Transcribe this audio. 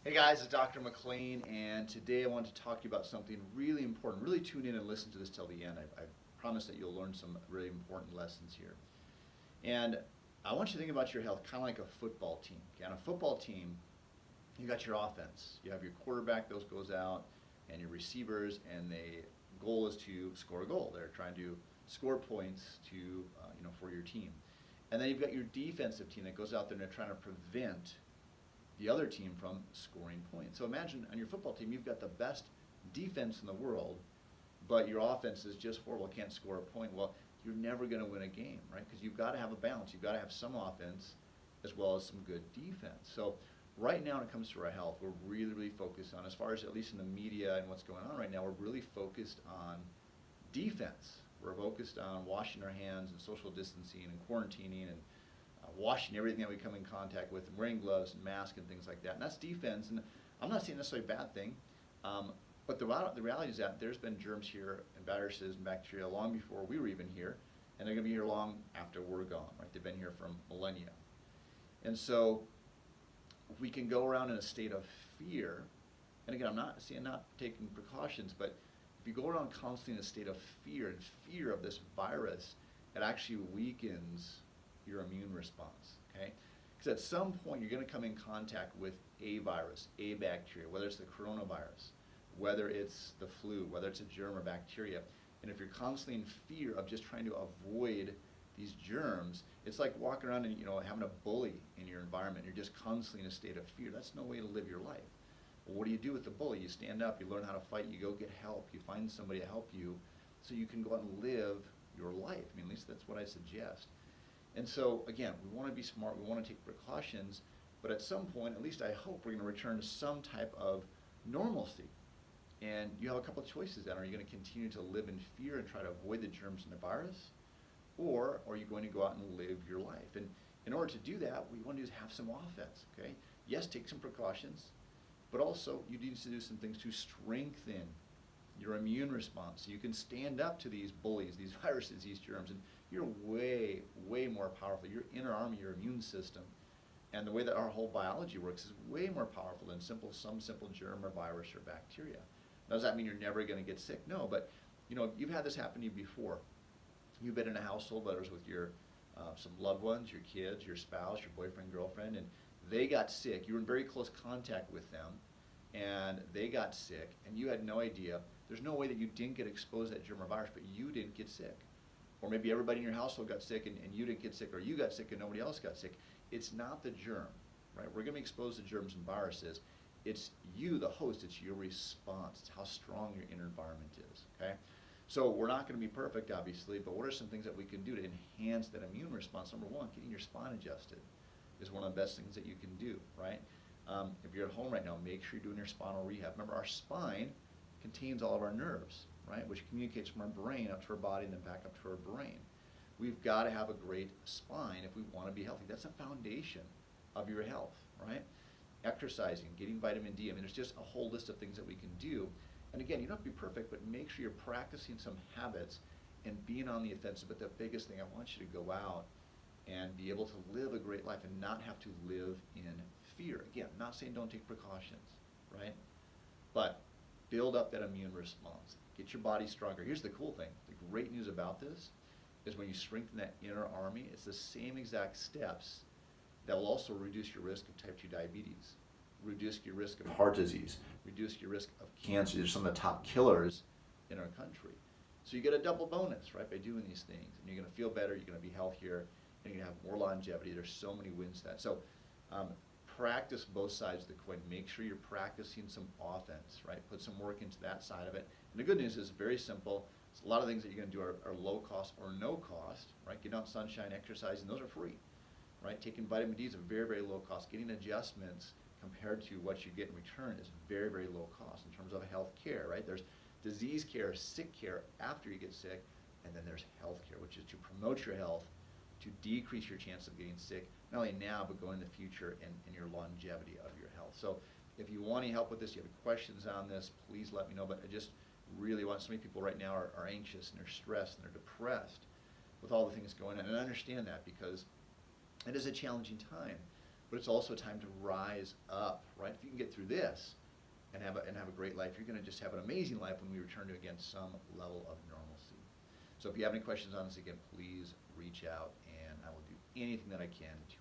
Hey guys, it's Dr. McLean, and today I want to talk to you about something really important. Really tune in and listen to this till the end. I promise that you'll learn some really important lessons here. And I want you to think about your health kind of like a football team. Okay? On a football team, you got your offense. You have your quarterback, those goes out, and your receivers, and the goal is to score a goal. They're trying to score points to, for your team. And then you've got your defensive team that goes out there and they're trying to prevent the other team from scoring points. So imagine on your football team, you've got the best defense in the world, but your offense is just horrible, can't score a point. Well, you're never going to win a game, right? Because you've got to have a balance. You've got to have some offense as well as some good defense. So right now when it comes to our health, we're really, really focused on, as far as at least in the media and what's going on right now, we're really focused on defense. We're focused on washing our hands and social distancing and quarantining and washing everything that we come in contact with and wearing gloves and masks and things like that. And that's defense. And I'm not saying necessarily a bad thing, but the reality is that there's been germs here and viruses and bacteria long before we were even here, and they're going to be here long after we're gone, right? They've been here for millennia. And so if we can go around in a state of fear, and again, I'm not taking precautions, but if you go around constantly in a state of fear and fear of this virus, it actually weakens your immune response, okay? Because at some point you're going to come in contact with a virus, a bacteria, whether it's the coronavirus, whether it's the flu, whether it's a germ or bacteria. And if you're constantly in fear of just trying to avoid these germs, it's like walking around and having a bully in your environment. You're just constantly in a state of fear. That's no way to live your life. Well, what do you do with the bully? You stand up, you learn how to fight, you go get help, you find somebody to help you so you can go out and live your life. I mean, at least that's what I suggest. And so, again, we want to be smart, we want to take precautions, but at some point, at least I hope, we're going to return to some type of normalcy. And you have a couple of choices then. Are you going to continue to live in fear and try to avoid the germs and the virus? Or are you going to go out and live your life? And in order to do that, what you want to do is have some offense, okay? Yes, take some precautions, but also you need to do some things to strengthen your immune response so you can stand up to these bullies, these viruses, these germs, and you're way, way more powerful. Your inner army, your immune system, and the way that our whole biology works is way more powerful than some simple germ or virus or bacteria. Now, does that mean you're never going to get sick? No, but you've had this happen to you before. You've been in a household, whether it's with your some loved ones, your kids, your spouse, your boyfriend, girlfriend, and they got sick. You were in very close contact with them, and they got sick, and you had no idea. There's no way that you didn't get exposed to that germ or virus, but you didn't get sick. Or maybe everybody in your household got sick and you didn't get sick, or you got sick and nobody else got sick. It's not the germ, right? We're going to be exposed to germs and viruses. It's you, the host. It's your response. It's how strong your inner environment is, okay? So we're not going to be perfect, obviously, but what are some things that we can do to enhance that immune response? Number one, getting your spine adjusted is one of the best things that you can do, right? If you're at home right now, make sure you're doing your spinal rehab. Remember, our spine contains all of our nerves, right, which communicates from our brain up to our body and then back up to our brain. We've got to have a great spine if we want to be healthy. That's a foundation of your health, right? Exercising, getting vitamin D. I mean, there's just a whole list of things that we can do. And again, you don't have to be perfect, but make sure you're practicing some habits and being on the offensive. But the biggest thing, I want you to go out and be able to live a great life and not have to live in fear. Again, I'm not saying don't take precautions, right? But build up that immune response. Get your body stronger. Here's the cool thing. The great news about this is when you strengthen that inner army, it's the same exact steps that will also reduce your risk of type 2 diabetes, reduce your risk of heart disease, reduce your risk of cancer. These are some of the top killers in our country. So you get a double bonus, right, by doing these things. And you're going to feel better, you're going to be healthier, and you're going to have more longevity. There's so many wins to that. So practice both sides of the coin. Make sure you're practicing some offense, right? Put some work into that side of it. And the good news is very simple. A lot of things that you're going to do are low cost or no cost, right? Getting out in sunshine, exercising, those are free, right? Taking vitamin D is a very, very low cost. Getting adjustments compared to what you get in return is very, very low cost in terms of health care, right? There's disease care, sick care after you get sick, and then there's health care, which is to promote your health, to decrease your chance of getting sick, not only now, but going in the future and your longevity of your health. So if you want any help with this, you have questions on this, please let me know. But I just really want, so many people right now are anxious and they're stressed and they're depressed with all the things going on. And I understand that because it is a challenging time. but it's also a time to rise up, right? If you can get through this and have a great life, you're going to just have an amazing life when we return to, again, some level of normalcy. So if you have any questions on this, again, please reach out, and I will do anything that I can to